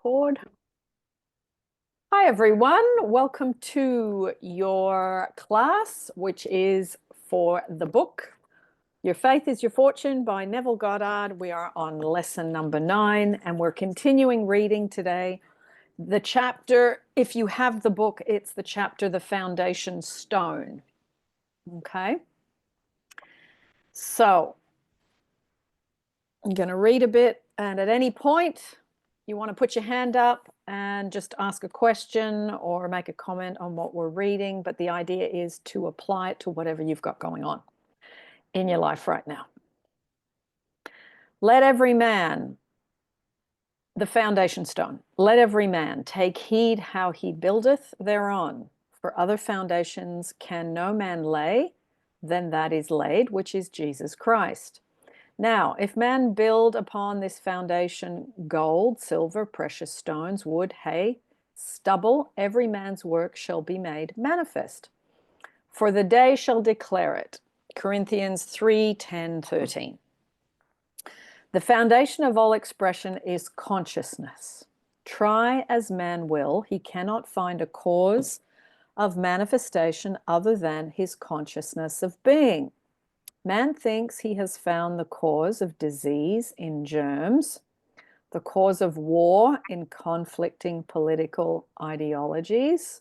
record. Hi everyone, welcome to your class, which is for the book Your Faith is Your Fortune by Neville Goddard. We are on lesson number 9 and we're continuing reading today. The chapter, if you have the book, it's the chapter The Foundation Stone. Okay, so I'm going to read a bit, and at any point you want to put your hand up and just ask a question or make a comment on what we're reading, but the idea is to apply it to whatever you've got going on in your life right now. Let every man, the foundation stone, let every man take heed how he buildeth thereon, for other foundations can no man lay than that is laid, which is Jesus Christ. Now, if man build upon this foundation gold, silver, precious stones, wood, hay, stubble, every man's work shall be made manifest. For the day shall declare it. Corinthians 3:10, 13. The foundation of all expression is consciousness. Try as man will, he cannot find a cause of manifestation other than his consciousness of being. Man thinks he has found the cause of disease in germs, the cause of war in conflicting political ideologies.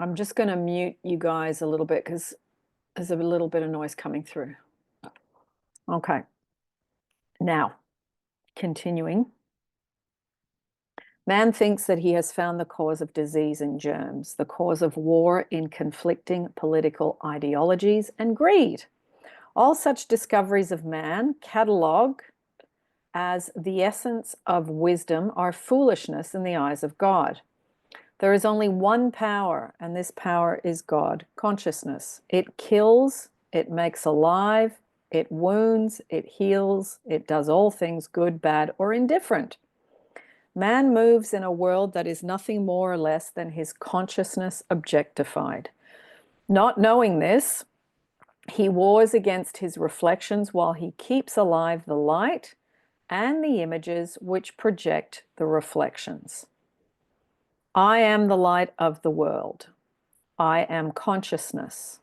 I'm just going to mute you guys a little bit because there's a little bit of noise coming through. Okay. Now, continuing. Man thinks that he has found the cause of disease in germs, the cause of war in conflicting political ideologies, and greed. All such discoveries of man, catalogued as the essence of wisdom, are foolishness in the eyes of God. There is only one power, and this power is God consciousness. It kills, it makes alive, it wounds, it heals, it does all things good, bad, or indifferent. Man moves in a world that is nothing more or less than his consciousness objectified. Not knowing this, he wars against his reflections while he keeps alive the light and the images which project the reflections. I am the light of the world. I am consciousness.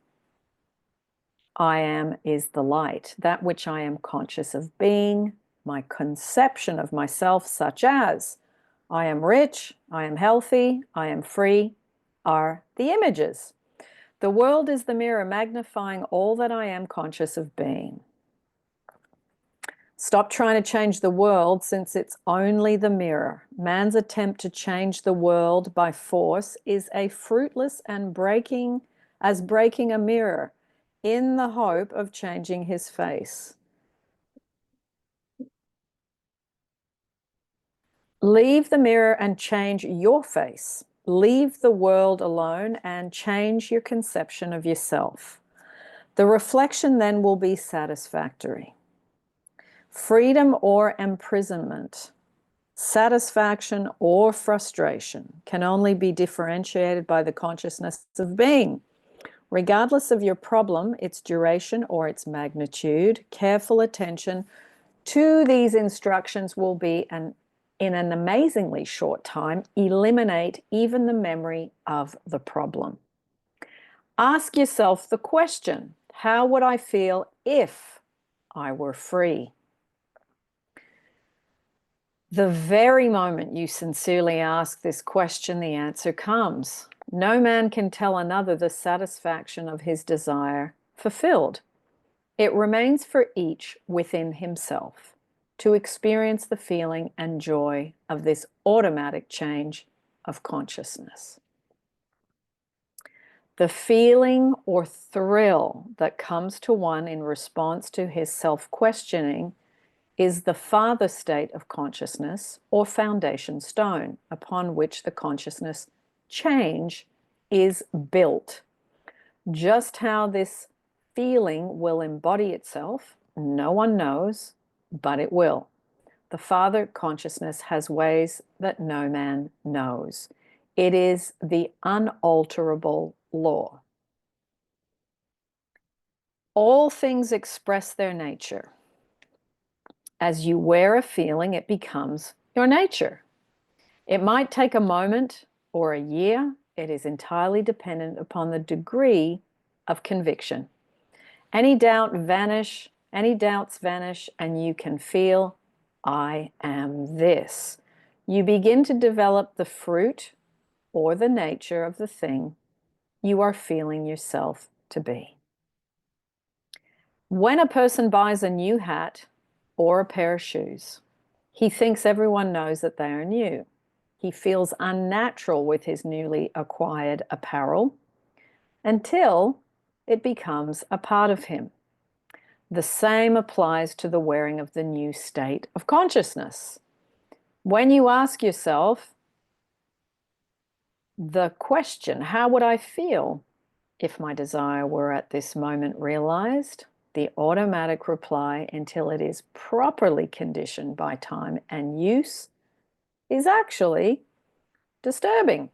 I am is the light, that which I am conscious of being, my conception of myself, such as I am rich, I am healthy, I am free, are the images. The world is the mirror magnifying all that I am conscious of being. Stop trying to change the world, since it's only the mirror. Man's attempt to change the world by force is a fruitless and breaking a mirror in the hope of changing his face. Leave the mirror and change your face. Leave the world alone and change your conception of yourself. The reflection then will be satisfactory. Freedom or imprisonment, satisfaction or frustration can only be differentiated by the consciousness of being. Regardless of your problem, its duration or its magnitude, careful attention to these instructions will be in an amazingly short time, eliminate even the memory of the problem. Ask yourself the question, how would I feel if I were free? The very moment you sincerely ask this question, the answer comes. No man can tell another the satisfaction of his desire fulfilled. It remains for each within himself to experience the feeling and joy of this automatic change of consciousness. The feeling or thrill that comes to one in response to his self-questioning is the father state of consciousness or foundation stone upon which the consciousness change is built. Just how this feeling will embody itself, no one knows, but it will. The father consciousness has ways that no man knows. It is the unalterable law. All things express their nature. As you wear a feeling, it becomes your nature. It might take a moment or a year. It is entirely dependent upon the degree of conviction. Any doubts vanish, and you can feel, I am this. You begin to develop the fruit or the nature of the thing you are feeling yourself to be. When a person buys a new hat or a pair of shoes, he thinks everyone knows that they are new. He feels unnatural with his newly acquired apparel until it becomes a part of him. The same applies to the wearing of the new state of consciousness. When you ask yourself the question, how would I feel if my desire were at this moment realized? The automatic reply, until it is properly conditioned by time and use, is actually disturbing.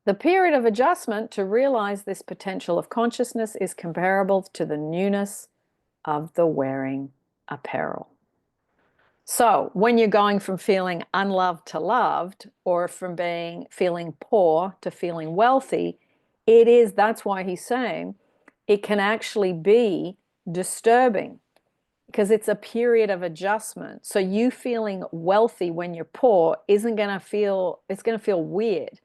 The period of adjustment to realize this potential of consciousness is comparable to the newness of the wearing apparel. So when you're going from feeling unloved to loved, or from feeling poor to feeling wealthy, that's why he's saying it can actually be disturbing, because it's a period of adjustment. So you feeling wealthy when you're poor it's going to feel weird.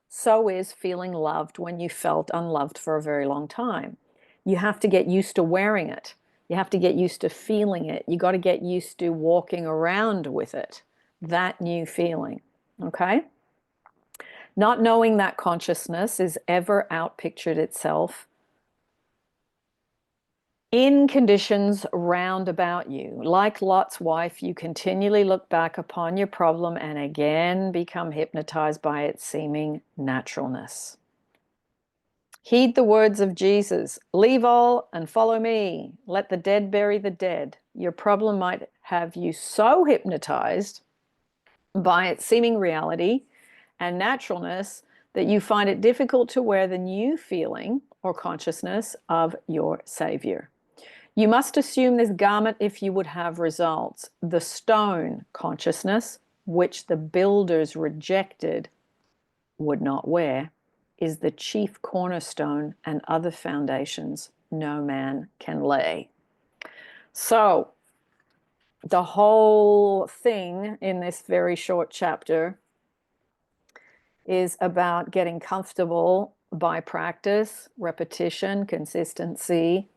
So is feeling loved when you felt unloved for a very long time. You have to get used to wearing it. You have to get used to feeling it. You got to get used to walking around with it, that new feeling, okay? Not knowing that consciousness is ever outpictured itself in conditions round about you. Like Lot's wife, you continually look back upon your problem and again become hypnotized by its seeming naturalness. Heed the words of Jesus, leave all and follow me. Let the dead bury the dead. Your problem might have you so hypnotized by its seeming reality and naturalness that you find it difficult to wear the new feeling or consciousness of your Savior. You must assume this garment if you would have results. The stone consciousness, which the builders rejected, would not wear, is the chief cornerstone, and other foundations no man can lay. So the whole thing in this very short chapter is about getting comfortable by practice, repetition, consistency.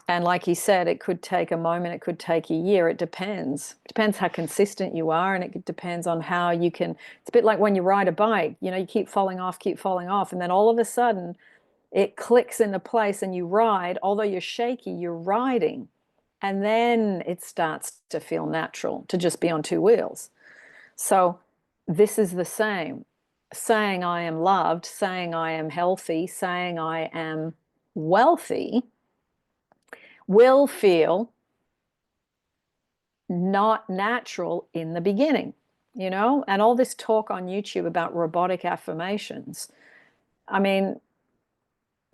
And like he said, it could take a moment, it could take a year. It depends. It depends how consistent you are, and it depends on how you can. It's a bit like when you ride a bike, you keep falling off, and then all of a sudden it clicks into place and you ride. Although you're shaky, you're riding. And then it starts to feel natural to just be on two wheels. So this is the same. Saying I am loved, saying I am healthy, saying I am wealthy will feel not natural in the beginning, and all this talk on YouTube about robotic affirmations. I mean,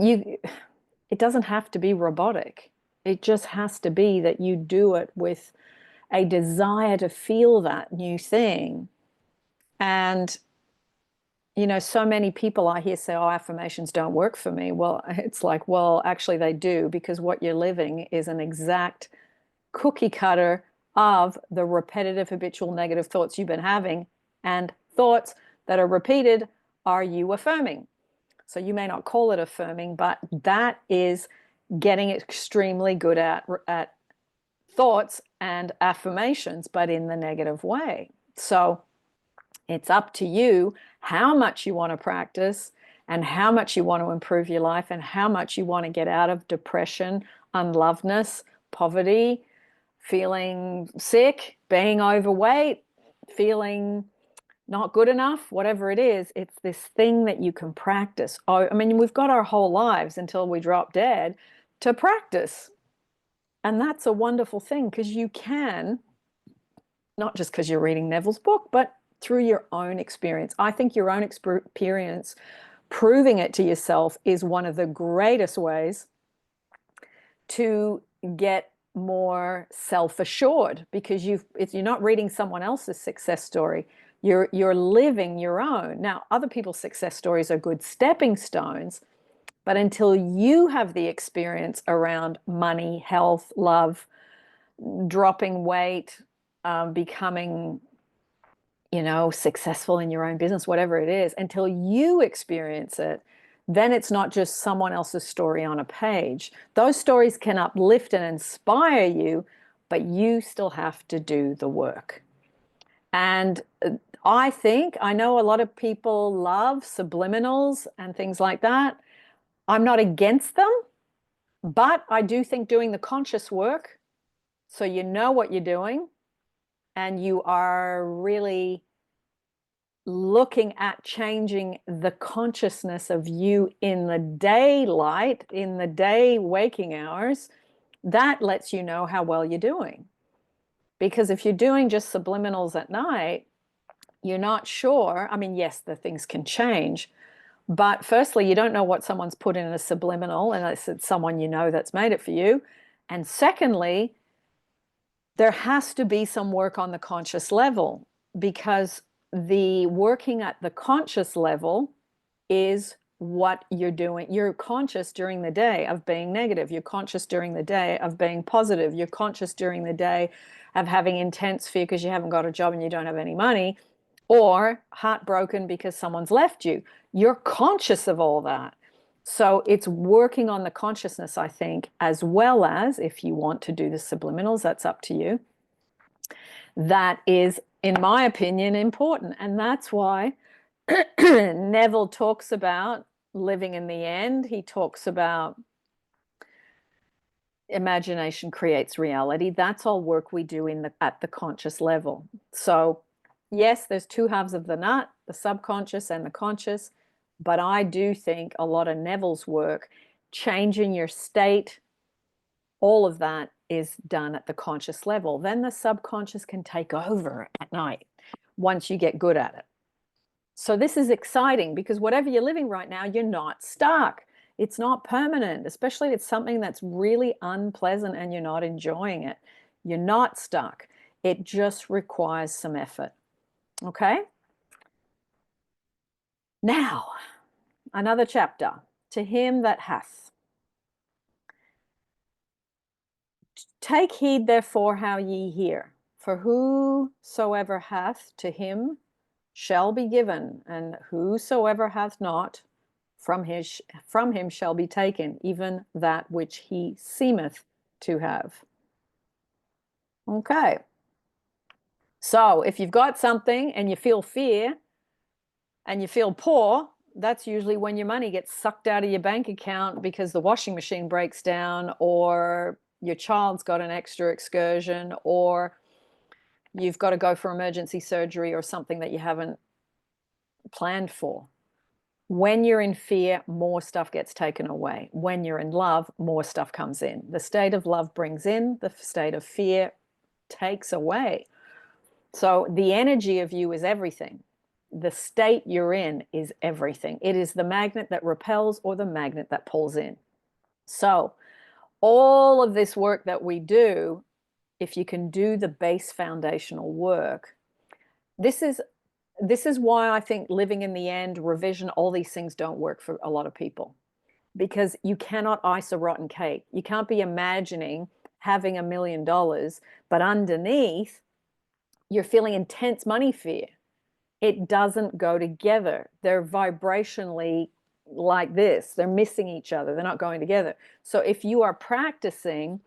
it doesn't have to be robotic. It just has to be that you do it with a desire to feel that new thing. And so many people I hear say, oh, affirmations don't work for me. Well, it's like, well, actually they do, because what you're living is an exact cookie cutter of the repetitive habitual negative thoughts you've been having, and thoughts that are repeated are you affirming. So you may not call it affirming, but that is getting extremely good at thoughts and affirmations, but in the negative way. So it's up to you how much you want to practice, and how much you want to improve your life, and how much you want to get out of depression, unlovedness, poverty, feeling sick, being overweight, feeling not good enough, whatever it is. It's this thing that you can practice. Oh, I mean, we've got our whole lives until we drop dead to practice. And that's a wonderful thing, because you can, not just because you're reading Neville's book, but through your own experience. I think your own experience, proving it to yourself, is one of the greatest ways to get more self-assured because you're not reading someone else's success story. You're living your own. Now, other people's success stories are good stepping stones, but until you have the experience around money, health, love, dropping weight, becoming, successful in your own business, whatever it is, until you experience it, then it's not just someone else's story on a page. Those stories can uplift and inspire you, but you still have to do the work. And I know a lot of people love subliminals and things like that. I'm not against them, but I do think doing the conscious work, so you know what you're doing and you are really looking at changing the consciousness of you in the daylight, in the day waking hours, that lets you know how well you're doing. Because if you're doing just subliminals at night, you're not sure. I mean, yes, the things can change, but firstly, you don't know what someone's put in a subliminal unless it's someone you know that's made it for you. And secondly, there has to be some work on the conscious level, because the working at the conscious level is what you're doing. You're conscious during the day of being negative. You're conscious during the day of being positive. You're conscious during the day of having intense fear because you haven't got a job and you don't have any money, or heartbroken because someone's left you. You're conscious of all that. So it's working on the consciousness, I think, as well as, if you want to do the subliminals, that's up to you. That is, in my opinion, important. And that's why Neville talks about living in the end. He talks about imagination creates reality. That's all work we do at the conscious level. So yes, there's two halves of the nut, the subconscious and the conscious, but I do think a lot of Neville's work, changing your state, all of that is done at the conscious level. Then the subconscious can take over at night once you get good at it. So this is exciting because whatever you're living right now, you're not stuck. It's not permanent, especially if it's something that's really unpleasant and you're not enjoying it. You're not stuck. It just requires some effort. Okay? Now, another chapter. To him that hath. Take heed, therefore, how ye hear. For whosoever hath, to him shall be given, and whosoever hath not, from him shall be taken, even that which he seemeth to have. Okay. So if you've got something and you feel fear and you feel poor, that's usually when your money gets sucked out of your bank account because the washing machine breaks down, or your child's got an extra excursion, or you've got to go for emergency surgery or something that you haven't planned for. When you're in fear, more stuff gets taken away. When you're in love, more stuff comes in. The state of love brings in, the state of fear takes away. So the energy of you is everything. The state you're in is everything. It is the magnet that repels or the magnet that pulls in. So all of this work that we do, if you can do the base foundational work, this is why I think living in the end, revision, all these things don't work for a lot of people, because you cannot ice a rotten cake. You can't be imagining having $1 million, but underneath you're feeling intense money fear. It doesn't go together. They're vibrationally like this. They're missing each other. They're not going together. So if you are practicing,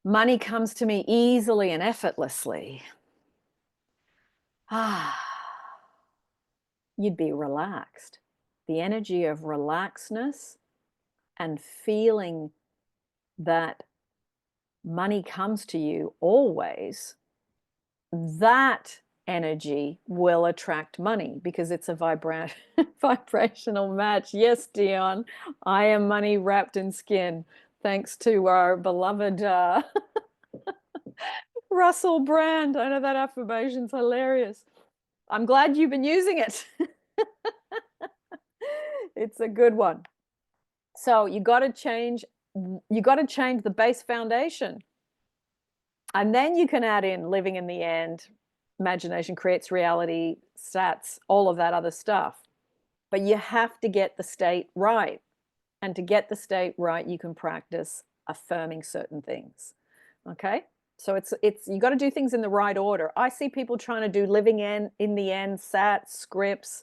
money comes to me easily and effortlessly, you'd be relaxed. The energy of relaxedness and feeling that money comes to you always, that energy will attract money because it's a vibrational match. Yes, Dionne, I am money wrapped in skin, thanks to our beloved Russell Brand. I know that affirmation's hilarious. I'm glad you've been using it. It's a good one. So you got to change You got to change the base foundation. And then you can add in living in the end, imagination creates reality, stats, all of that other stuff. But you have to get the state right. And to get the state right, you can practice affirming certain things. Okay? So it's you got to do things in the right order. I see people trying to do living in the end, sats, scripts,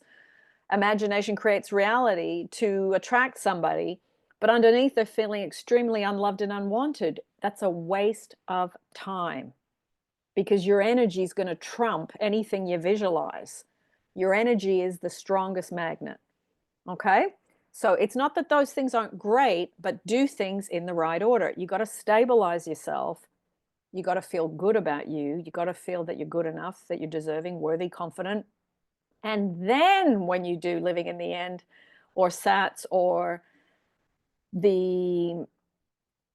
imagination creates reality to attract somebody, but underneath they're feeling extremely unloved and unwanted. That's a waste of time because your energy is going to trump anything you visualize. Your energy is the strongest magnet. Okay? So it's not that those things aren't great, but do things in the right order. You got to stabilize yourself. You got to feel good about you. You got to feel that you're good enough, that you're deserving, worthy, confident. And then when you do living in the end or sats or the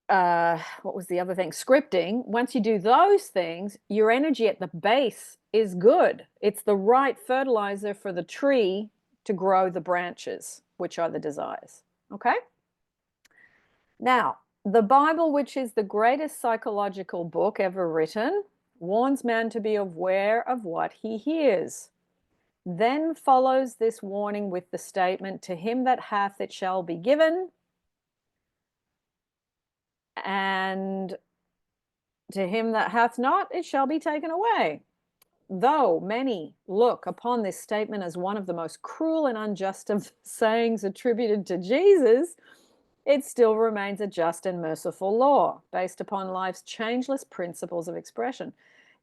what was the other thing? Scripting. Once you do those things, your energy at the base is good. It's the right fertilizer for the tree to grow the branches, which are the desires. Okay? Now, the Bible, which is the greatest psychological book ever written, warns man to be aware of what he hears. Then follows this warning with the statement, to him that hath it shall be given, and to him that hath not it shall be taken away. Though many look upon this statement as one of the most cruel and unjust of sayings attributed to Jesus, it still remains a just and merciful law based upon life's changeless principles of expression.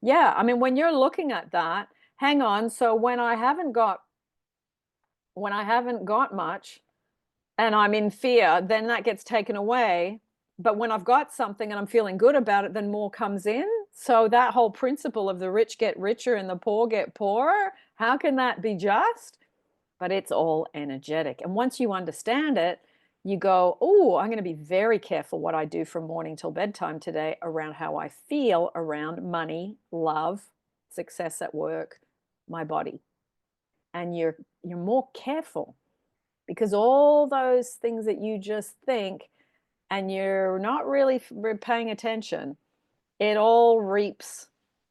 Yeah, I mean, when you're looking at that, hang on, so when I haven't got much and I'm in fear, then that gets taken away. But when I've got something and I'm feeling good about it, then more comes in. So that whole principle of the rich get richer and the poor get poorer, how can that be just? But it's all energetic. And once you understand it, you go, oh, I'm going to be very careful what I do from morning till bedtime today around how I feel around money, love, success at work, my body. And you're more careful because all those things that you just think and you're not really paying attention, it all reaps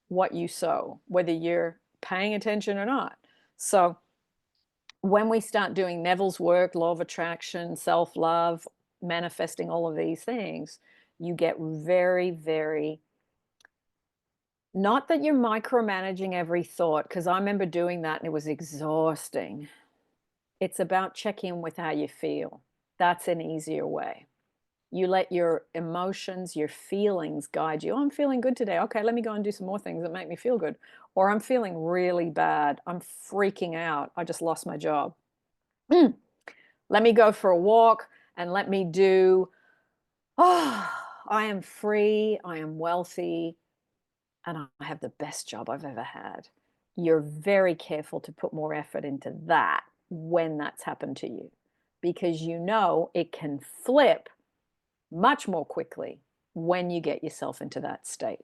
what you sow, whether you're paying attention or not. So when we start doing Neville's work, law of attraction, self-love, manifesting all of these things, you get very, very, not that you're micromanaging every thought, because I remember doing that and it was exhausting. It's about checking with how you feel. That's an easier way. You let your emotions, your feelings guide you. Oh, I'm feeling good today. Okay, let me go and do some more things that make me feel good. Or I'm feeling really bad. I'm freaking out. I just lost my job. Let me go for a walk and let me do, oh, I am free, I am wealthy, and I have the best job I've ever had. You're very careful to put more effort into that when that's happened to you because you know it can flip much more quickly when you get yourself into that state.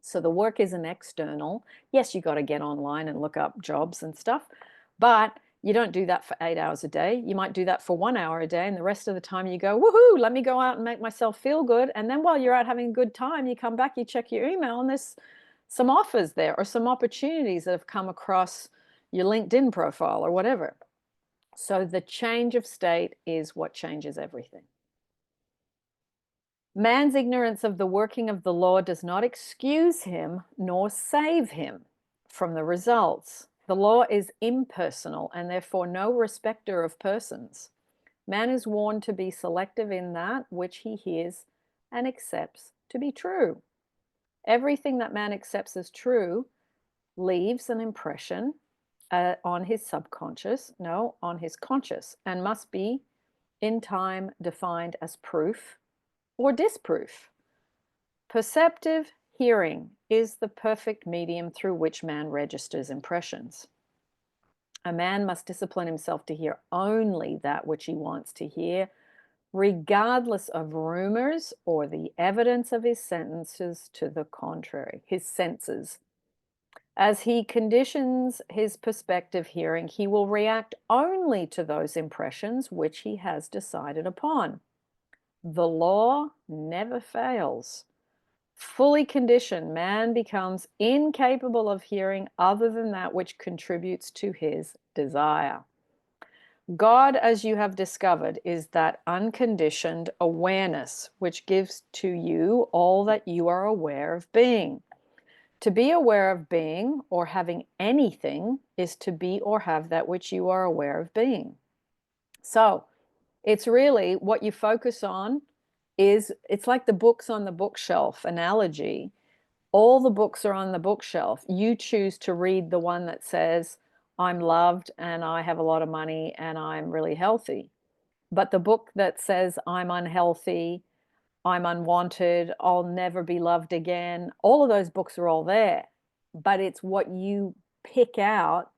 So the work isn't external. Yes, you got to get online and look up jobs and stuff, but you don't do that for 8 hours a day. You might do that for 1 hour a day, and the rest of the time you go, woohoo, let me go out and make myself feel good. And then while you're out having a good time, you come back, you check your email, and there's some offers there or some opportunities that have come across your LinkedIn profile or whatever. So the change of state is what changes everything. Man's ignorance of the working of the law does not excuse him nor save him from the results. The law is impersonal and therefore no respecter of persons. Man is warned to be selective in that which he hears and accepts to be true. Everything that man accepts as true leaves an impression on his subconscious, no, on his conscious, and must be in time defined as proof or disproof. Perceptive hearing is the perfect medium through which man registers impressions. A man must discipline himself to hear only that which he wants to hear, regardless of rumors or the evidence of his sentences to the contrary, his senses. As he conditions his perceptive hearing, he will react only to those impressions which he has decided upon. The law never fails. Fully conditioned, man becomes incapable of hearing other than that which contributes to his desire. God, as you have discovered, is that unconditioned awareness which gives to you all that you are aware of being. To be aware of being or having anything is to be or have that which you are aware of being. So it's really what you focus on is, it's like the books on the bookshelf analogy. All the books are on the bookshelf. You choose to read the one that says, I'm loved and I have a lot of money and I'm really healthy. But the book that says, I'm unhealthy, I'm unwanted, I'll never be loved again, all of those books are all there. But it's what you pick out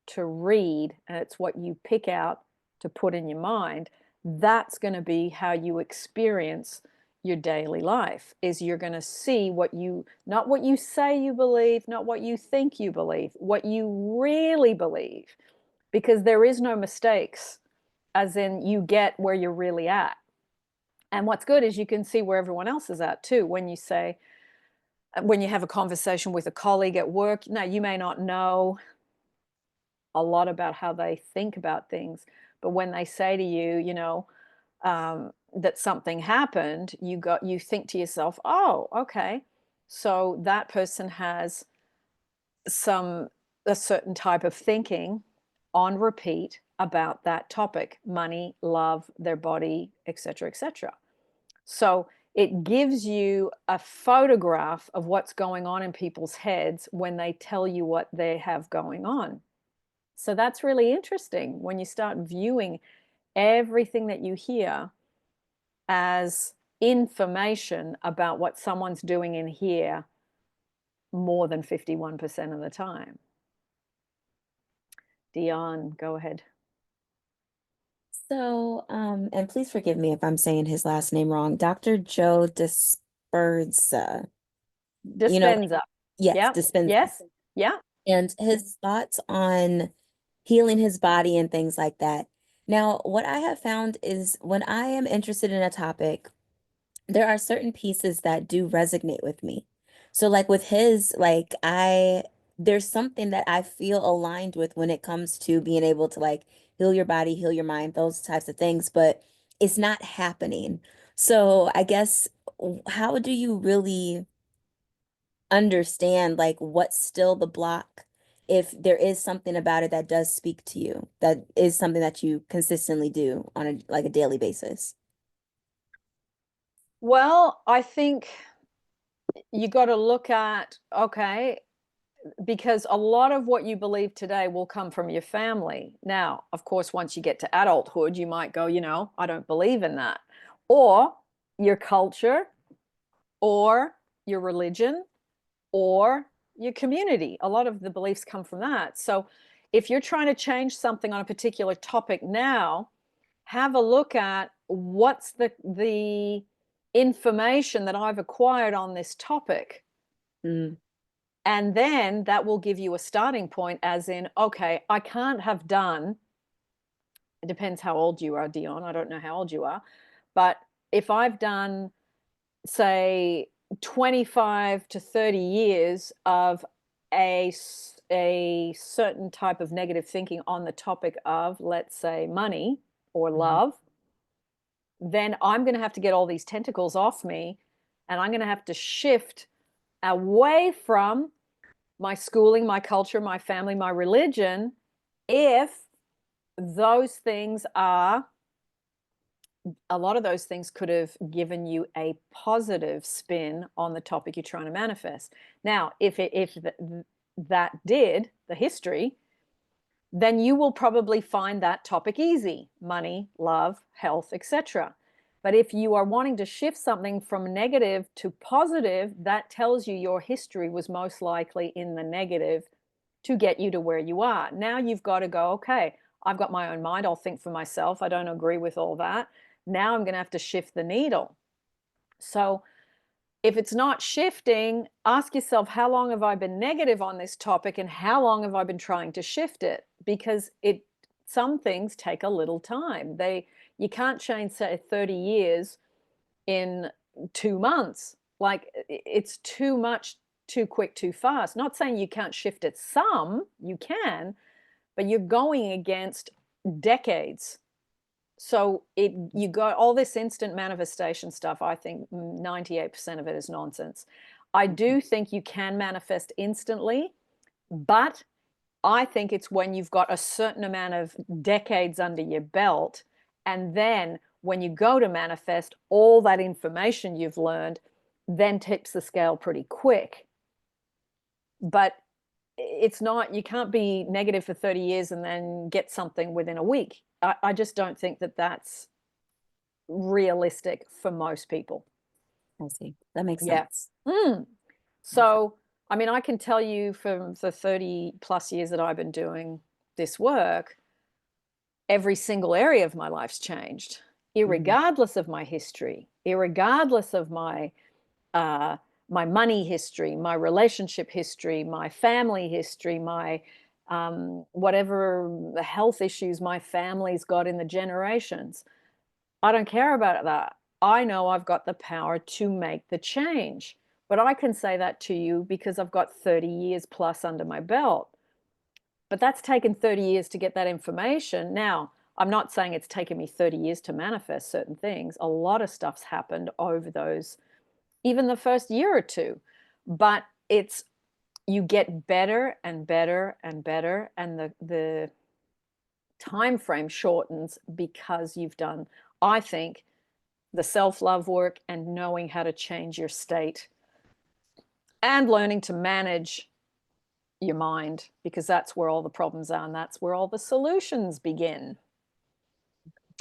to read, and it's what you pick out to put in your mind. That's going to be how you experience your daily life. Is you're going to see what you, not what you say you believe, not what you think you believe, what you really believe, because there is no mistakes, as in you get where you're really at. And what's good is you can see where everyone else is at too. When you say, when you have a conversation with a colleague at work, now you may not know a lot about how they think about things, but when they say to you, that something happened, you think to yourself, oh, okay, so that person has a certain type of thinking on repeat about that topic: money, love, their body, etc., etc. So it gives you a photograph of what's going on in people's heads when they tell you what they have going on. So that's really interesting when you start viewing everything that you hear as information about what someone's doing in here more than 51% of the time. Dionne, go ahead. So, and please forgive me if I'm saying his last name wrong. Dr. Joe Dispenza. You know, Dispenza. yes, Yep. Dispenza. Yes. Yeah. And his thoughts on healing his body and things like that. Now, what I have found is when I am interested in a topic, there are certain pieces that do resonate with me. So like with his, like there's something that I feel aligned with when it comes to being able to like heal your body, heal your mind, those types of things, but it's not happening. So I guess how do you really understand like what's still the block if there is something about it that does speak to you, that is something that you consistently do on a daily basis? Well, I think you got to look at, okay, because a lot of what you believe today will come from your family. Now, of course, once you get to adulthood, you might go, I don't believe in that. Or your culture, or your religion, or your community. A lot of the beliefs come from that. So if you're trying to change something on a particular topic now, have a look at what's the information that I've acquired on this topic. Mm. And then that will give you a starting point, as in, okay, I can't have done, it depends how old you are, Dionne. I don't know how old you are, but if I've done, say, 25 to 30 years of a certain type of negative thinking on the topic of, let's say, money or Mhm. love, then I'm going to have to get all these tentacles off me, and I'm going to have to shift away from my schooling, my culture, my family, my religion, if those things are, a lot of those things could have given you a positive spin on the topic you're trying to manifest. Now, if that did, the history, then you will probably find that topic easy: money, love, health, etc. But if you are wanting to shift something from negative to positive, that tells you your history was most likely in the negative to get you to where you are. Now you've got to go, okay, I've got my own mind. I'll think for myself. I don't agree with all that. Now I'm going to have to shift the needle. So if it's not shifting, ask yourself, how long have I been negative on this topic and how long have I been trying to shift it? Because it's some things take a little time. You can't change, say, 30 years in 2 months. Like, it's too much, too quick, too fast. Not saying you can't shift it some, you can, but you're going against decades. So you got all this instant manifestation stuff. I think 98% of it is nonsense. I do think you can manifest instantly, but I think it's when you've got a certain amount of decades under your belt, and then when you go to manifest, all that information you've learned then tips the scale pretty quick. But it's not, you can't be negative for 30 years and then get something within a week. I just don't think that that's realistic for most people. I see. That makes Yeah. sense. So, I mean, I can tell you from the 30 plus years that I've been doing this work, every single area of my life's changed, irregardless of my history, irregardless of my my money history, my relationship history, my family history, my whatever the health issues my family's got in the generations. I don't care about that. I know I've got the power to make the change. But I can say that to you because I've got 30 years plus under my belt. But that's taken 30 years to get that information. Now, I'm not saying it's taken me 30 years to manifest certain things. A lot of stuff's happened over those, even the first year or two. But it's, you get better and better and better, and the time frame shortens because you've done, I think, the self-love work and knowing how to change your state and learning to manage your mind, because that's where all the problems are and that's where all the solutions begin.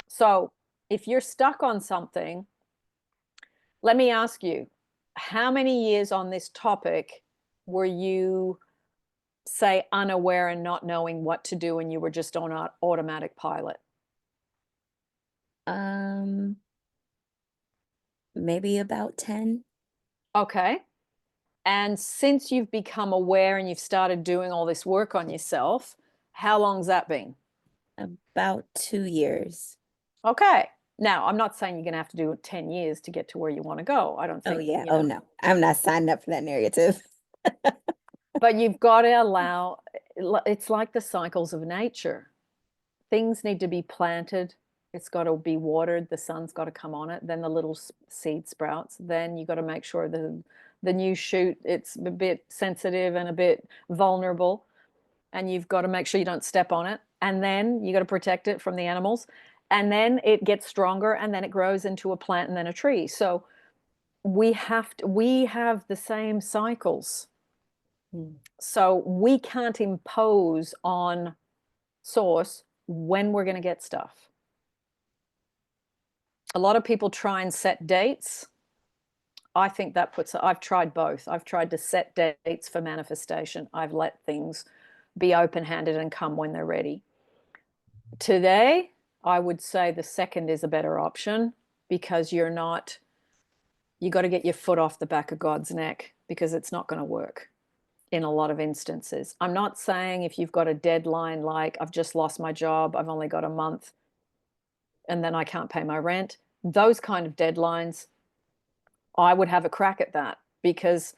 So if you're stuck on something, let me ask you, how many years on this topic were you, say, unaware and not knowing what to do and you were just on automatic pilot? Maybe about 10. Okay. And since you've become aware and you've started doing all this work on yourself, how long's that been? About 2 years. Okay. Now, I'm not saying you're going to have to do 10 years to get to where you want to go. I don't Oh think, yeah. Oh no. I'm not signing up for that narrative. but you've got to allow, it's like the cycles of nature. Things need to be planted. It's got to be watered. The sun's got to come on it. Then the little seed sprouts. Then you got to make sure the new shoot, it's a bit sensitive and a bit vulnerable. And you've got to make sure you don't step on it. And then you got to protect it from the animals. And then it gets stronger, and then it grows into a plant and then a tree. So we have the same cycles. So we can't impose on source when we're going to get stuff. A lot of people try and set dates. I think that I've tried both. I've tried to set dates for manifestation. I've let things be open-handed and come when they're ready. Today, I would say the second is a better option, because you got to get your foot off the back of God's neck, because it's not going to work in a lot of instances. I'm not saying if you've got a deadline, like I've just lost my job, I've only got a month, and then I can't pay my rent. Those kind of deadlines, I would have a crack at that, because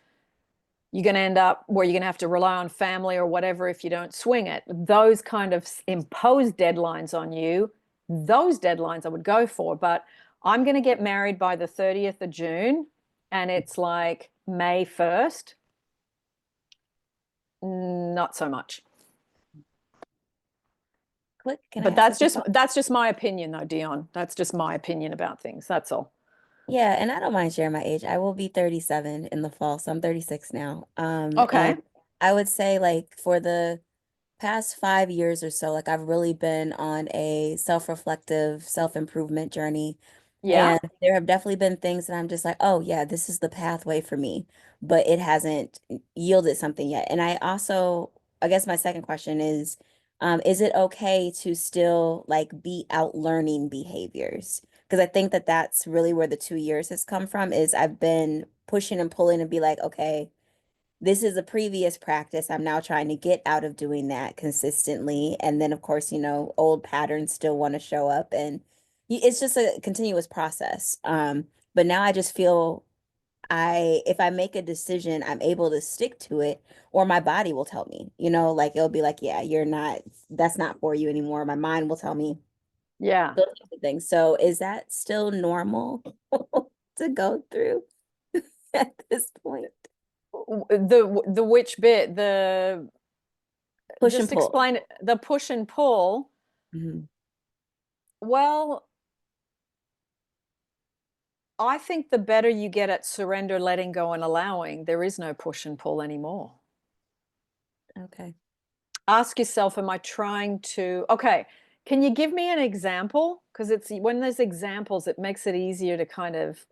you're going to end up where you're going to have to rely on family or whatever if you don't swing it. Those kind of imposed deadlines on you, those deadlines I would go for. But I'm going to get married by the 30th of June, and it's like May 1st. Not so much. But that's just my opinion, though, Dionne. That's just my opinion about things. That's all. Yeah, and I don't mind sharing my age. I will be 37 in the fall, so I'm 36 now. Okay. And I would say, like, for the past 5 years or so, like, I've really been on a self-reflective, self-improvement journey. Yeah. And there have definitely been things that I'm just like, oh yeah, this is the pathway for me, but it hasn't yielded something yet. And I guess my second question is it okay to still like be out learning behaviors? Because I think that that's really where the 2 years has come from, is I've been pushing and pulling and be like, okay, this is a previous practice. I'm now trying to get out of doing that consistently. And then, of course, old patterns still want to show up, and it's just a continuous process. But now I just feel if I make a decision, I'm able to stick to it, or my body will tell me, like it'll be like, yeah, that's not for you anymore. My mind will tell me Yeah. those types of things. So is that still normal to go through at this point? The which bit? Push and Just pull. explain the push and pull. Mhm. Well, I think the better you get at surrender, letting go, and allowing, there is no push and pull anymore. Okay. Ask yourself, am I trying to, okay, can you give me an example? Because it's when there's examples, it makes it easier to kind of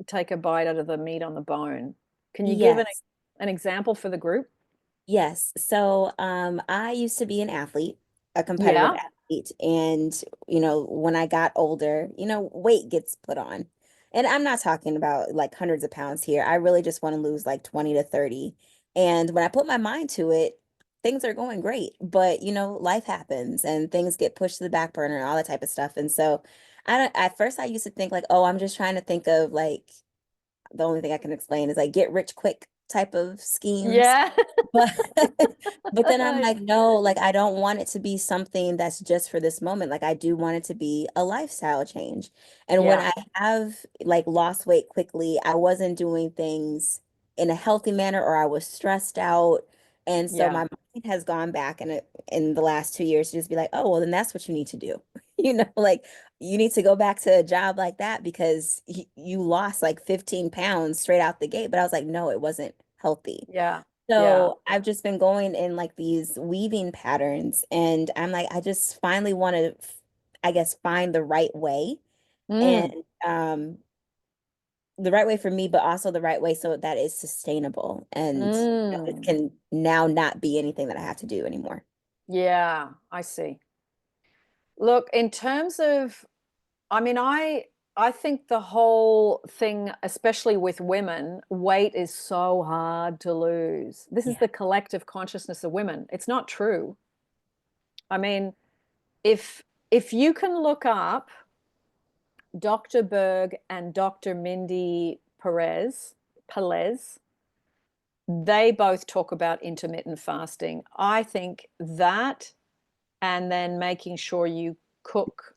take a bite out of the meat on the bone. Can you give Yes. an example for the group? Yes. So, I used to be an athlete, a competitive Yeah. athlete, and when I got older, weight gets put on. And I'm not talking about like hundreds of pounds here. I really just want to lose like 20 to 30. And when I put my mind to it, things are going great. But, life happens and things get pushed to the back burner and all that type of stuff. And so, at first I used to think like, oh, I'm just trying to think of like the only thing I can explain is like get rich quick type of schemes. Yeah. But but then I'm like, no, like I don't want it to be something that's just for this moment. Like I do want it to be a lifestyle change. And when Yeah. I have like lost weight quickly, I wasn't doing things in a healthy manner, or I was stressed out. And so Yeah. my mind has gone back in the last 2 years to just be like, oh, well, then that's what you need to do. Like you need to go back to a job like that because you lost like 15 pounds straight out the gate. But I was like, no, it wasn't healthy. Yeah. Yeah. So I've just been going in like these weaving patterns, and I'm like, I just finally want to, I guess, find the right way, and Mm. um, the right way for me, but also the right way so that is sustainable, and it Mm. can now not be anything that I have to do anymore. Yeah, I see. Look, in terms of, I mean, I think the whole thing, especially with women, weight is so hard to lose. This is Yeah. the collective consciousness of women. It's not true. I mean, if you can look up Dr. Berg and Dr. Mindy Pelez, they both talk about intermittent fasting. I think that, and then making sure you cook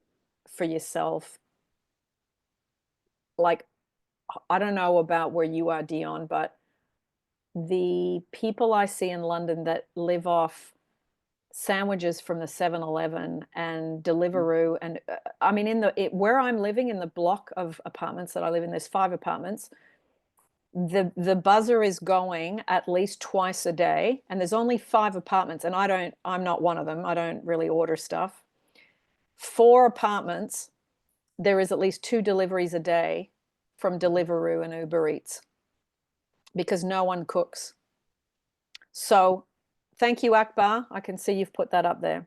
for yourself. Like, I don't know about where you are, Dionne, but the people I see in London that live off sandwiches from the 7-Eleven and Deliveroo, and I mean, where I'm living, in the block of apartments that I live in, there's 5 apartments. The buzzer is going at least twice a day, and there's only 5 apartments, and I'm not one of them. I don't really order stuff. 4 apartments, there is at least 2 deliveries a day from Deliveroo and Uber Eats because no one cooks. So thank you, Akhbar. I can see you've put that up there.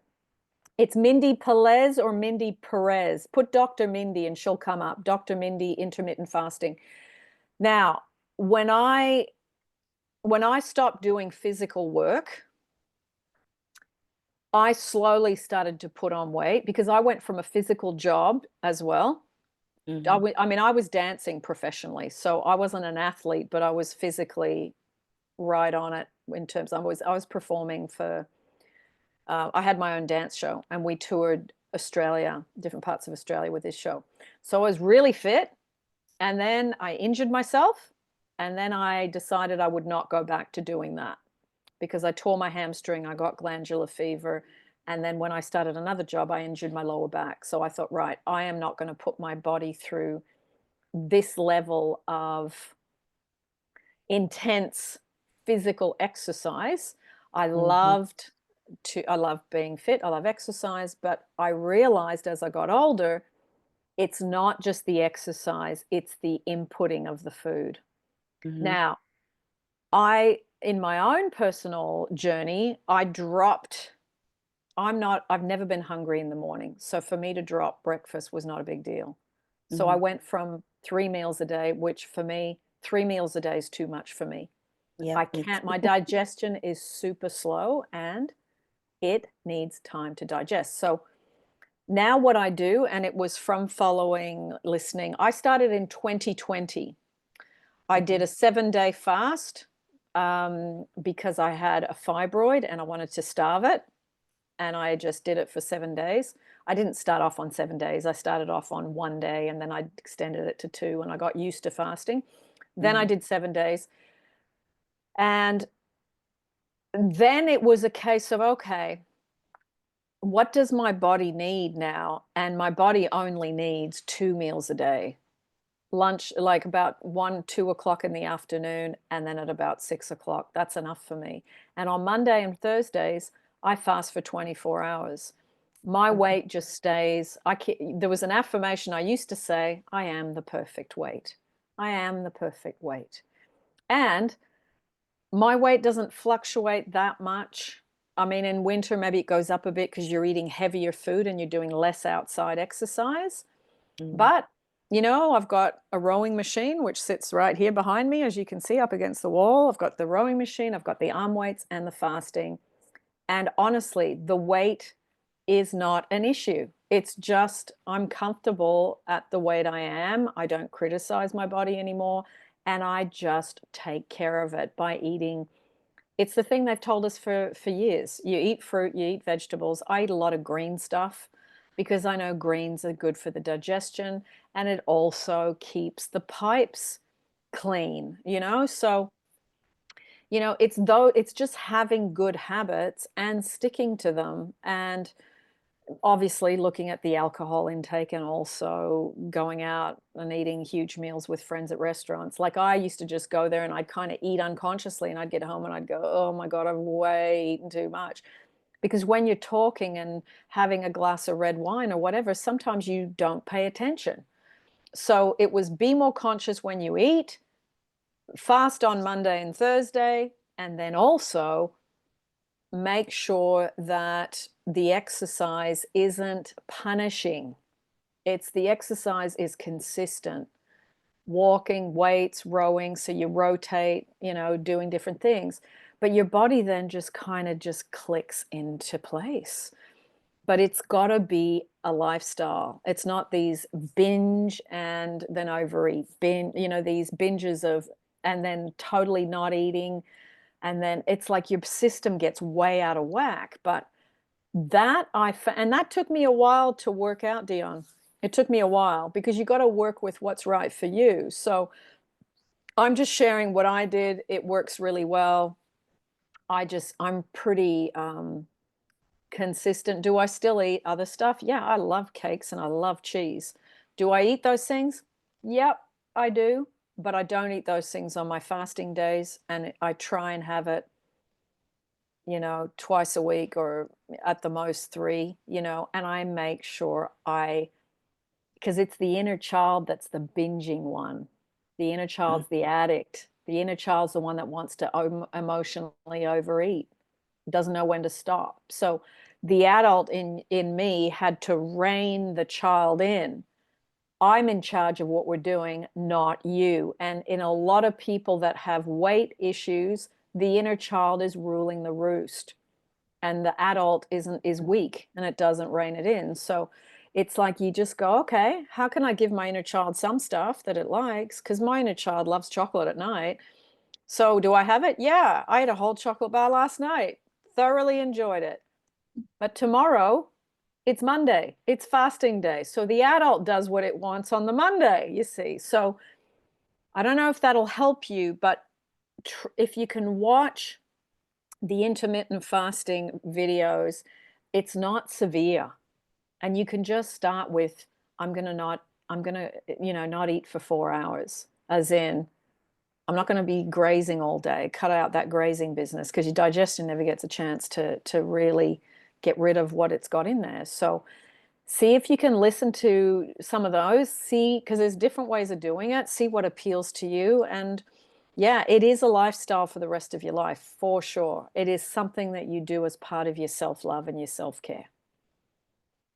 It's Mindy Pelez or Mindy Perez. Put Dr. Mindy and she'll come up. Dr. Mindy, intermittent fasting. Now, when I stopped doing physical work, I slowly started to put on weight because I went from a physical job as well. Hmm. I mean, I was dancing professionally, so I wasn't an athlete, but I was physically right on it in terms I was performing for I had my own dance show and we toured Australia, different parts of Australia with this show. So I was really fit, and then I injured myself, and then I decided I would not go back to doing that because I tore my hamstring, I got glandular fever, and then when I started another job, I injured my lower back. So I thought, right, I am not going to put my body through this level of intense physical exercise. Hmm. I love being fit, I love exercise, but I realized as I got older, it's not just the exercise, it's the inputting of the food. Hmm. Now, in my own personal journey, I've never been hungry in the morning. So for me to drop breakfast was not a big deal. So I Hmm. went from 3 meals a day, which for me, 3 meals a day is too much for me. Yep, I me can't, too. my digestion is super slow and it needs time to digest. So now what I do, and it was from following, listening, I started in 2020. I did Mhm. a 7-day fast because I had a fibroid and I wanted to starve it. And I just did it for 7 days. I didn't start off on 7 days. I started off on one day and then I extended it to two and I got used to fasting. Then I Mhm. did 7 days. And then it was a case of, okay, what does my body need now? And my body only needs 2 meals a day. Lunch, like about 1, 2 o'clock in the afternoon, and then at about 6 o'clock. That's enough for me. And on Monday and Thursdays, I fast for 24 hours. My Mhm. weight just stays. There was an affirmation I used to say, I am the perfect weight. I am the perfect weight. And my weight doesn't fluctuate that much. I mean, in winter, maybe it goes up a bit because you're eating heavier food and you're doing less outside exercise. Mhm. But, I've got a rowing machine, which sits right here behind me, as you can see up against the wall. I've got the rowing machine, I've got the arm weights and the fasting. And honestly, the weight is not an issue. It's just I'm comfortable at the weight I am. I don't criticize my body anymore. And I just take care of it by eating. It's the thing they've told us for years. You eat fruit, you eat vegetables. I eat a lot of green stuff because I know greens are good for the digestion and it also keeps the pipes clean, So, it's just having good habits and sticking to them and obviously looking at the alcohol intake and also going out and eating huge meals with friends at restaurants. Like I used to just go there and I'd kind of eat unconsciously and I'd get home and I'd go, oh my God, I've way eaten too much. Because when you're talking and having a glass of red wine or whatever, sometimes you don't pay attention. So it was be more conscious when you eat, fast on Monday and Thursday, and then also make sure that the exercise isn't punishing. It's the exercise is consistent. Walking, weights, rowing, so you rotate, doing different things. But your body then just kind of just clicks into place. But it's got to be a lifestyle. It's not these binge and then overeat, these binges of and then totally not eating and then it's like your system gets way out of whack. But and that took me a while to work out, Dionne. It took me a while because you got to work with what's right for you. So I'm just sharing what I did. It works really well. I'm pretty consistent. Do I still eat other stuff? Yeah, I love cakes and I love cheese. Do I eat those things? Yep, I do. But I don't eat those things on my fasting days. And I try and have it twice a week or at the most three, and I make sure because it's the inner child that's the binging one. The inner Mhm. child's the addict. The inner child's the one that wants to emotionally overeat, doesn't know when to stop. So the adult in me had to rein the child in. I'm in charge of what we're doing, not you. And in a lot of people that have weight issues, the inner child is ruling the roost and the adult is weak and it doesn't rein it in. So it's like you just go, okay, how can I give my inner child some stuff that it likes? Because my inner child loves chocolate at night. So do I have it? Yeah, I ate a whole chocolate bar last night. Thoroughly enjoyed it. But tomorrow, it's Monday. It's fasting day. So the adult does what it wants on the Monday, you see. So I don't know if that'll help you, but if you can watch the intermittent fasting videos, it's not severe. And you can just start with, I'm going to, not eat for 4 hours, as in, I'm not going to be grazing all day. Cut out that grazing business because your digestion never gets a chance to really get rid of what it's got in there. So see if you can listen to some of those, see, because there's different ways of doing it, see what appeals to you. And yeah, it is a lifestyle for the rest of your life, for sure. It is something that you do as part of your self-love and your self-care.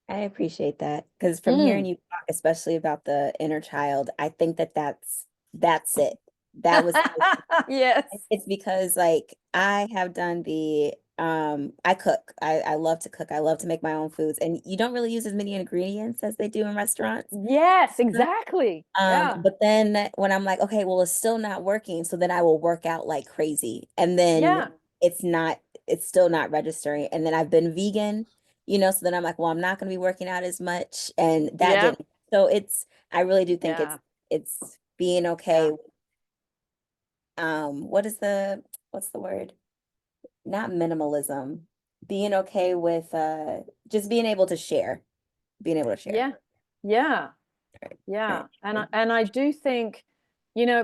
I appreciate that because from hearing Mm. you talk, especially about the inner child, I think that that's it. That was Yes. it's because like I have done the I cook. I love to cook. I love to make my own foods. And you don't really use as many ingredients as they do in restaurants. Yes, exactly. Yeah. But then when I'm like, okay, well, it's still not working, so then I will work out like crazy. And then Yeah. it's not, it's still not registering. And then I've been vegan, so then I'm like, well, I'm not going to be working out as much. And that Yeah. didn't. So I really do think Yeah. it's being Yeah. okay. What is what's the word? Not minimalism. Being okay with just being able to share, being able to share. Yeah. Yeah. Right. Yeah. Right. And I do think,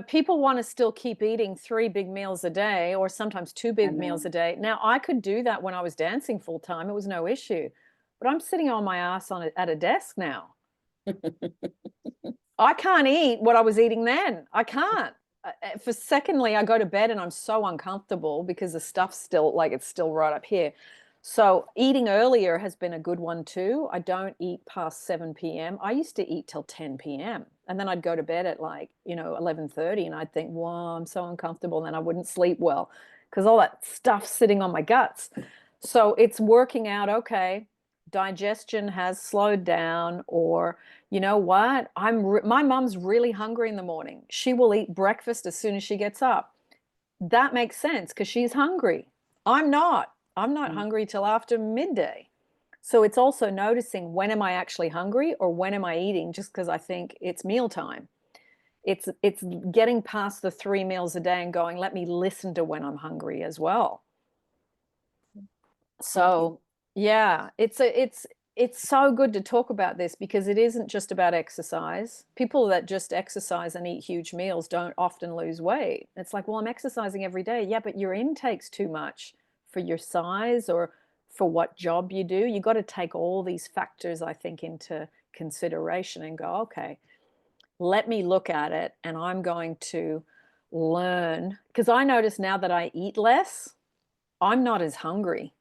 people want to still keep eating 3 big meals a day or sometimes two I big meals know. a day. Now, I could do that when I was dancing full time. It was no issue. But I'm sitting on my ass at a desk now. I can't eat what I was eating then. I can't. For secondly, I go to bed and I'm so uncomfortable because the stuff's still like it's still right up here. So eating earlier has been a good one too. I don't eat past 7 p.m. I used to eat till 10 p.m. and then I'd go to bed at like, 11:30 and I'd think, "Wow, I'm so uncomfortable." And then I wouldn't sleep well because all that stuff's sitting on my guts. So it's working out okay. Digestion has slowed down, or you know what? My mom's really hungry in the morning. She will eat breakfast as soon as she gets up. That makes sense because she's hungry. I'm not. I'm not hungry till after midday. So it's also noticing, when am I actually hungry or when am I eating just because I think it's mealtime. It's getting past the 3 meals a day and going, let me listen to when I'm hungry as well. Thank you. So yeah, it's so good to talk about this because it isn't just about exercise. People that just exercise and eat huge meals don't often lose weight. It's like, well, I'm exercising every day. Yeah, but your intake's too much for your size or for what job you do. You got to take all these factors, I think, into consideration and go, okay, let me look at it and I'm going to learn, because I notice now that I eat less, I'm not as hungry.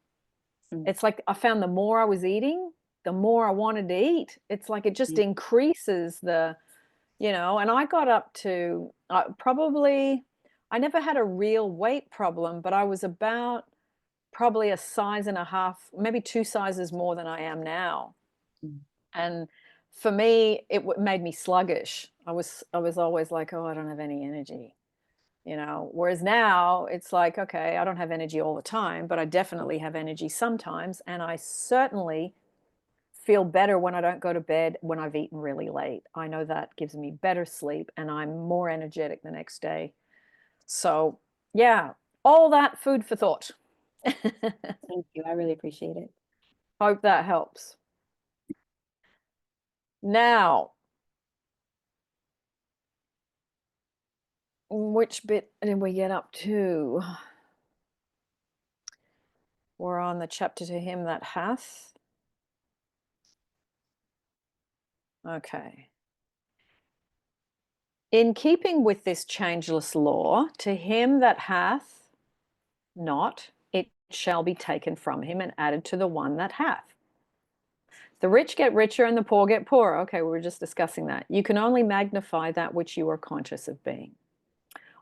Mm. It's like I found the more I was eating, the more I wanted to eat. It's like it just Mm. increases and I got up to probably, I never had a real weight problem, but I was about probably a size and a half, maybe 2 sizes more than I am now. Mm. And for me, it made me sluggish. I was always like, oh, I don't have any energy. Whereas now it's like, okay, I don't have energy all the time, but I definitely have energy sometimes, and I certainly feel better when I don't go to bed when I've eaten really late. I know that gives me better sleep and I'm more energetic the next day. So yeah, all that food for thought. Thank you. I really appreciate it. Hope that helps. Now, which bit did we get up to? We're on the chapter to him that hath. Okay. In keeping with this changeless law, to him that hath not, it shall be taken from him and added to the one that hath. The rich get richer and the poor get poorer. Okay, we were just discussing that. You can only magnify that which you are conscious of being.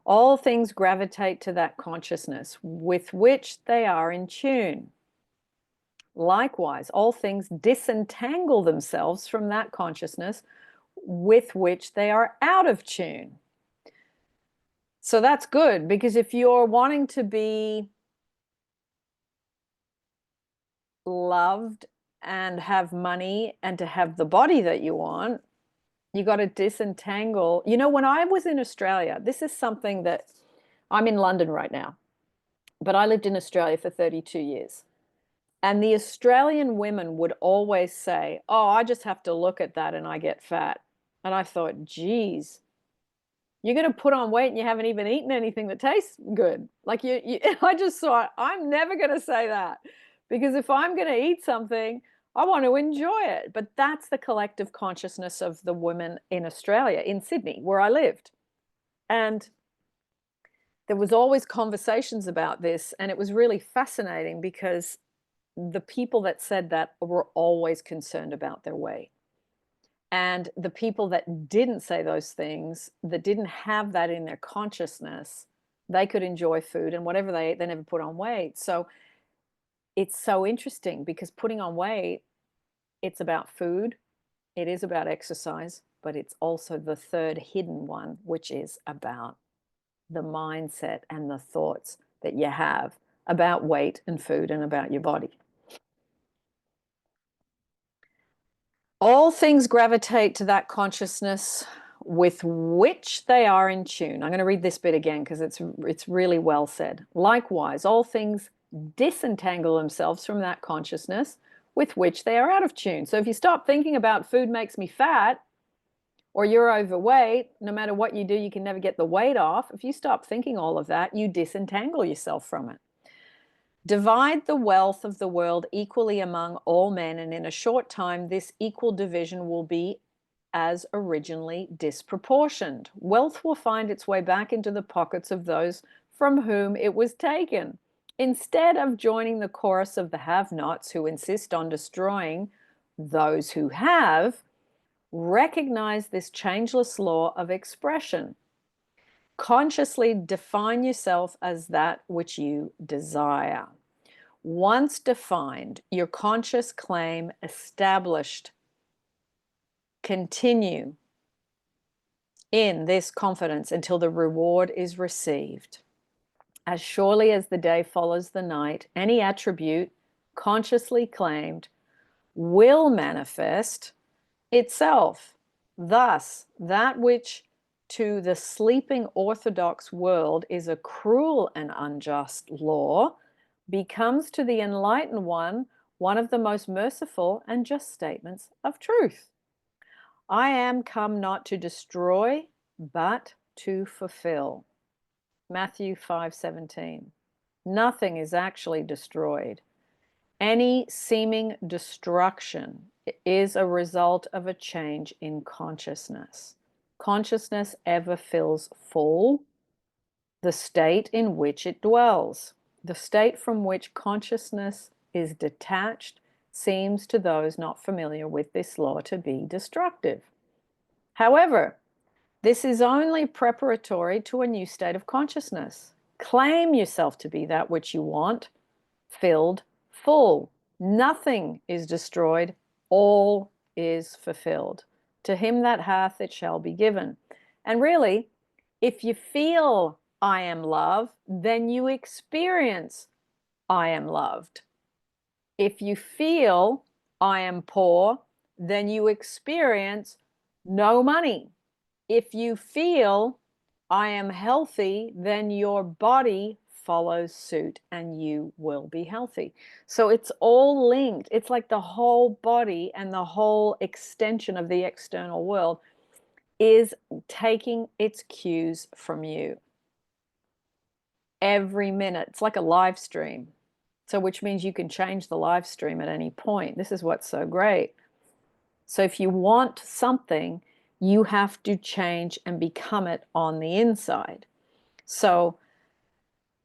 All things gravitate to that consciousness with which they are in tune. Likewise, all things disentangle themselves from that consciousness with which they are out of tune. So that's good, because if you're wanting to be loved and have money and to have the body that you want, you got to disentangle. When I was in Australia, this is something that I'm in London right now, but I lived in Australia for 32 years. And the Australian women would always say, "Oh, I just have to look at that and I get fat." And I thought, geez, you're going to put on weight and you haven't even eaten anything that tastes good. Like I just thought, I'm never going to say that, because if I'm going to eat something, I want to enjoy it. But that's the collective consciousness of the women in Australia, in Sydney, where I lived. And there was always conversations about this, and it was really fascinating because the people that said that were always concerned about their weight. And the people that didn't say those things, that didn't have that in their consciousness, they could enjoy food, and whatever they ate, they never put on weight. So it's so interesting because putting on weight, it's about food, it is about exercise, but it's also the third hidden one, which is about the mindset and the thoughts that you have about weight and food and about your body. All things gravitate to that consciousness with which they are in tune. I'm going to read this bit again because it's really well said. Likewise, all things disentangle themselves from that consciousness with which they are out of tune. So if you stop thinking about food makes me fat, or you're overweight, no matter what you do, you can never get the weight off. If you stop thinking all of that, you disentangle yourself from it. Divide the wealth of the world equally among all men, and in a short time, this equal division will be as originally disproportioned. Wealth will find its way back into the pockets of those from whom it was taken. Instead of joining the chorus of the have-nots who insist on destroying those who have, recognize this changeless law of expression. Consciously define yourself as that which you desire. Once defined, your conscious claim established. Continue in this confidence until the reward is received. As surely as the day follows the night, any attribute consciously claimed will manifest itself. Thus, that which to the sleeping orthodox world is a cruel and unjust law becomes to the enlightened one of the most merciful and just statements of truth. I am come not to destroy, but to fulfill. Matthew 5:17. Nothing is actually destroyed. Any seeming destruction is a result of a change in consciousness. Consciousness ever fills full the state in which it dwells. The state from which consciousness is detached seems to those not familiar with this law to be destructive. However, this is only preparatory to a new state of consciousness. Claim yourself to be that which you want, filled, full. Nothing is destroyed, all is fulfilled. To him that hath, it shall be given. And really, if you feel I am love, then you experience I am loved. If you feel I am poor, then you experience no money. If you feel I am healthy, then your body follows suit and you will be healthy. So it's all linked. It's like the whole body and the whole extension of the external world is taking its cues from you every minute. It's like a live stream. So which means you can change the live stream at any point. This is what's so great. So if you want something, you have to change and become it on the inside. So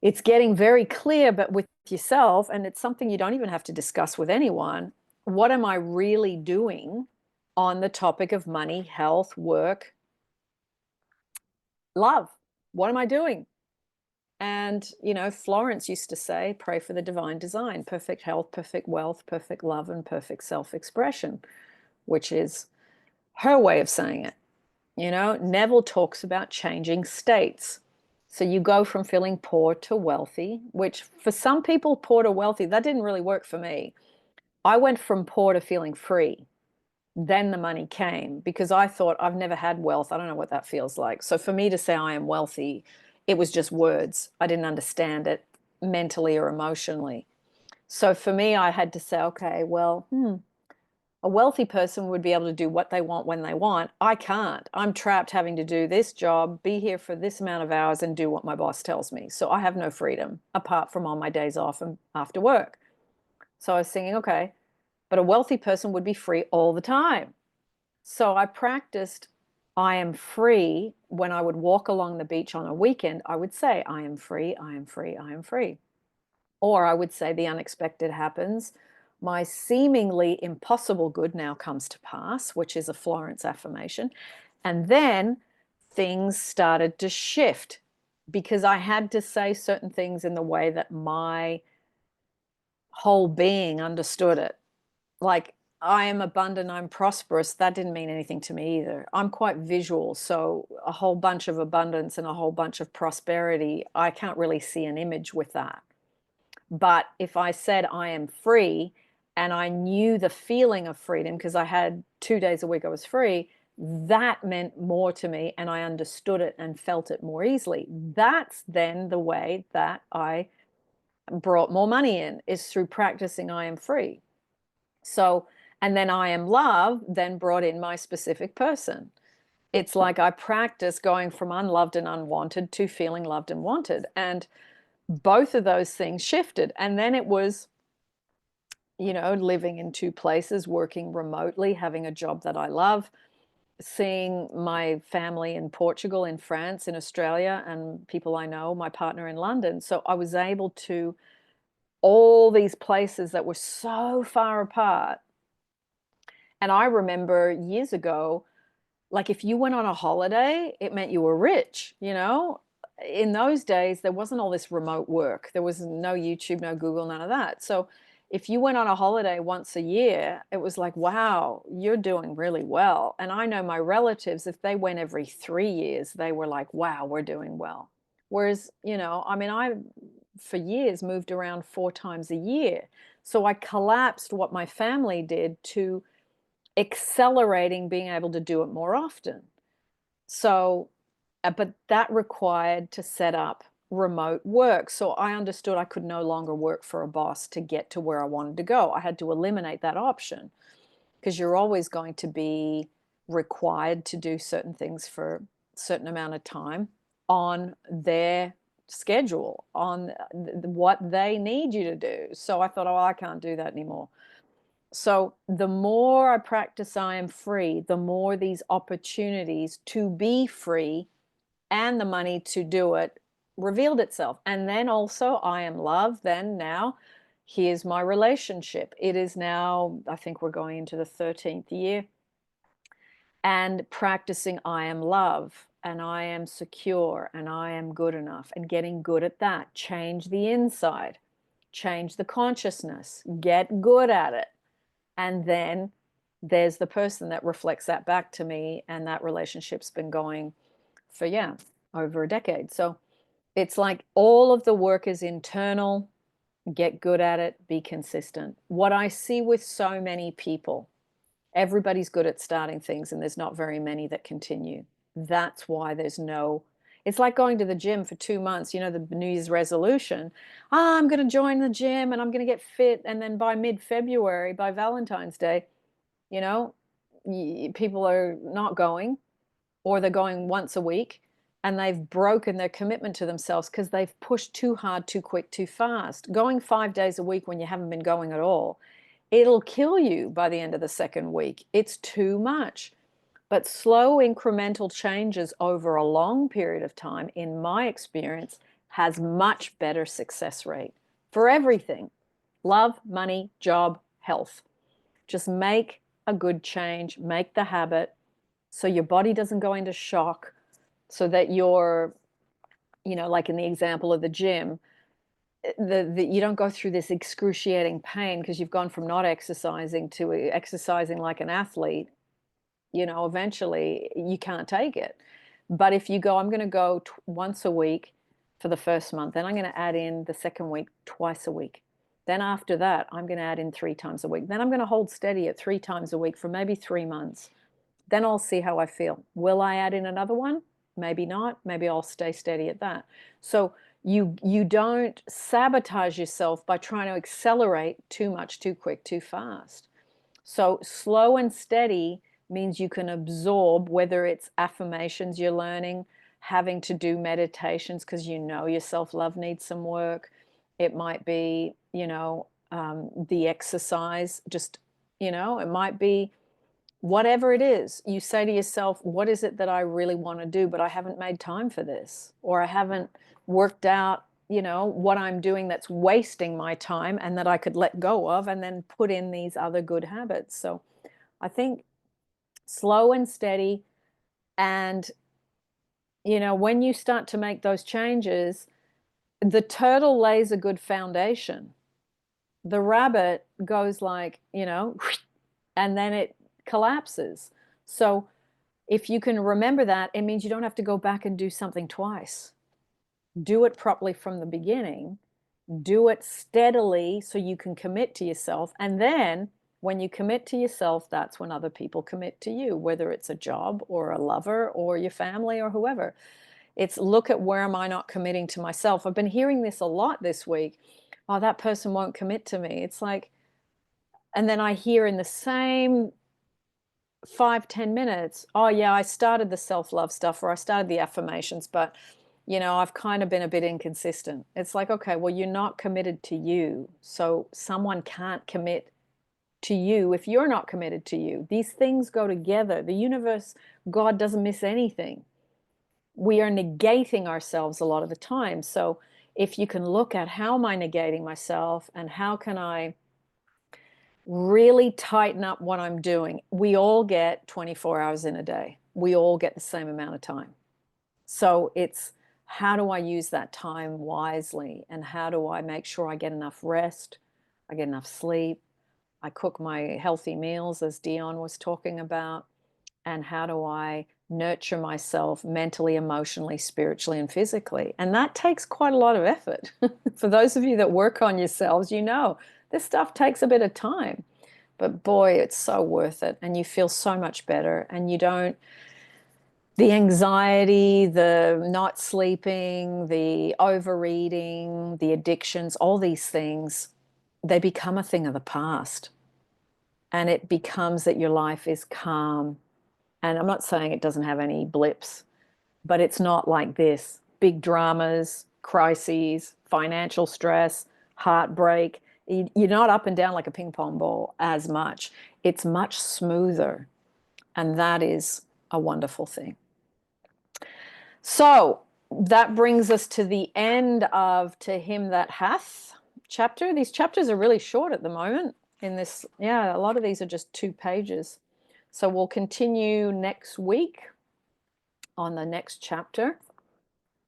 it's getting very clear, but with yourself, and it's something you don't even have to discuss with anyone. What am I really doing on the topic of money, health, work, love? What am I doing? And, you know, Florence used to say, pray for the divine design, perfect health, perfect wealth, perfect love, and perfect self-expression, which is her way of saying it. You know, Neville talks about changing states. So you go from feeling poor to wealthy, which for some people, poor to wealthy, that didn't really work for me. I went from poor to feeling free. Then the money came because I thought I've never had wealth. I don't know what that feels like. So for me to say I am wealthy, it was just words. I didn't understand it mentally or emotionally. So for me, I had to say, okay, well, a wealthy person would be able to do what they want when they want. I can't. I'm trapped having to do this job, be here for this amount of hours, and do what my boss tells me. So I have no freedom apart from on my days off and after work. So I was thinking, okay, but a wealthy person would be free all the time. So I practiced I am free. When I would walk along the beach on a weekend, I would say, I am free, I am free, I am free. Or I would say the unexpected happens. My seemingly impossible good now comes to pass, which is a Florence affirmation. And then things started to shift because I had to say certain things in the way that my whole being understood it. Like, I am abundant, I'm prosperous. That didn't mean anything to me either. I'm quite visual. So a whole bunch of abundance and a whole bunch of prosperity, I can't really see an image with that. But if I said I am free and I knew the feeling of freedom because I had 2 days a week I was free, that meant more to me and I understood it and felt it more easily. That's then the way that I brought more money in, is through practicing I am free. So, and then I am love then brought in my specific person. It's like I practice going from unloved and unwanted to feeling loved and wanted. And both of those things shifted. And then it was, living in two places, working remotely, having a job that I love, seeing my family in Portugal, in France, in Australia, and people I know, my partner in London. So I was able to, all these places that were so far apart. And I remember years ago, like if you went on a holiday, it meant you were rich, In those days, there wasn't all this remote work. There was no YouTube, no Google, none of that. So if you went on a holiday once a year, it was like, wow, you're doing really well. And I know my relatives, if they went every 3 years, they were like, wow, we're doing well. Whereas, I mean, I, for years, moved around 4 times a year. So I collapsed what my family did to accelerating being able to do it more often. So, but that required to set up remote work. So I understood I could no longer work for a boss to get to where I wanted to go. I had to eliminate that option because you're always going to be required to do certain things for a certain amount of time on their schedule, on what they need you to do. So I thought, oh, I can't do that anymore. So the more I practice I am free, the more these opportunities to be free and the money to do it revealed itself. And then also I am love. Then now here's my relationship. It is now, I think we're going into the 13th year, and practicing I am love and I am secure and I am good enough, and getting good at that. Change the inside, change the consciousness, get good at it. And then there's the person that reflects that back to me, and that relationship's been going for, yeah, over a decade. So it's like all of the work is internal. Get good at it, be consistent. What I see with so many people, everybody's good at starting things and there's not very many that continue. That's why there's no, it's like going to the gym for 2 months, the New Year's resolution. I'm going to join the gym and I'm going to get fit. And then by mid-February, by Valentine's Day, you know, people are not going, or they're going once a week, and they've broken their commitment to themselves because they've pushed too hard, too quick, too fast. Going 5 days a week when you haven't been going at all, it'll kill you by the end of the second week. It's too much. But slow incremental changes over a long period of time, in my experience, has much better success rate for everything. Love, money, job, health. Just make a good change, make the habit so your body doesn't go into shock, so that you're, like in the example of the gym, you don't go through this excruciating pain because you've gone from not exercising to exercising like an athlete. Eventually you can't take it. But if you go, I'm going to go once a week for the first month, then I'm going to add in the second week twice a week. Then after that, I'm going to add in 3 times a week. Then I'm going to hold steady at 3 times a week for maybe 3 months. Then I'll see how I feel. Will I add in another one? Maybe not. Maybe I'll stay steady at that. So you don't sabotage yourself by trying to accelerate too much, too quick, too fast. So slow and steady means you can absorb, whether it's affirmations you're learning, having to do meditations because your self-love needs some work. It might be, the exercise, just, it might be whatever it is. You say to yourself, what is it that I really want to do, but I haven't made time for this, or I haven't worked out you know, what I'm doing that's wasting my time and that I could let go of and then put in these other good habits. So I think slow and steady. And, you know, when you start to make those changes, the turtle lays a good foundation. The rabbit goes like, you know, and then it collapses. So if you can remember that, it means you don't have to go back and do something twice. Do it properly from the beginning. Do it steadily so you can commit to yourself. And then when you commit to yourself, that's when other people commit to you, whether it's a job or a lover or your family or whoever. It's look at where am I not committing to myself. I've been hearing this a lot this week. Oh, that person won't commit to me. It's like, and then I hear in the same 5-10 minutes, oh yeah, I started the self-love stuff or I started the affirmations, but you know, I've kind of been a bit inconsistent. It's like, okay, well, you're not committed to you, so someone can't commit to you if you're not committed to you. These things go together. The universe, God doesn't miss anything. We are negating ourselves a lot of the time. So if you can look at how am I negating myself and how can I really tighten up what I'm doing. We all get 24 hours in a day. We all get the same amount of time. So it's how do I use that time wisely? And how do I make sure I get enough rest? I get enough sleep. I cook my healthy meals, as Dionne was talking about. And how do I nurture myself mentally, emotionally, spiritually, and physically? And that takes quite a lot of effort. For those of you that work on yourselves, you know, this stuff takes a bit of time. But boy, it's so worth it. And you feel so much better. And you don't, the anxiety, the not sleeping, the overeating, the addictions, all these things, they become a thing of the past. And it becomes that your life is calm. And I'm not saying it doesn't have any blips, but it's not like this big dramas, crises, financial stress, heartbreak. You're not up and down like a ping pong ball as much. It's much smoother. And that is a wonderful thing. So that brings us to the end of To Him That Hath chapter. These chapters are really short at the moment in this. Yeah, a lot of these are just 2 pages. So we'll continue next week on the next chapter.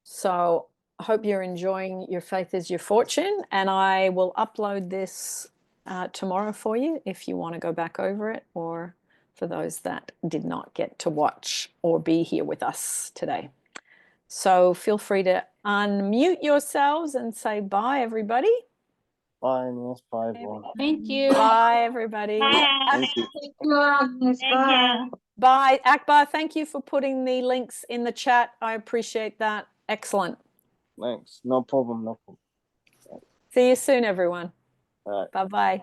So I hope you're enjoying Your Faith is Your Fortune, and I will upload this tomorrow for you if you want to go back over it, or for those that did not get to watch or be here with us today. So feel free to unmute yourselves and say bye, everybody. Bye, Agnes. Bye, everyone. Thank you. Bye, everybody. Thank you. Bye. Akbar, thank you for putting the links in the chat. I appreciate that. Excellent. Thanks. No problem. No problem. See you soon, everyone. All right. Bye-bye.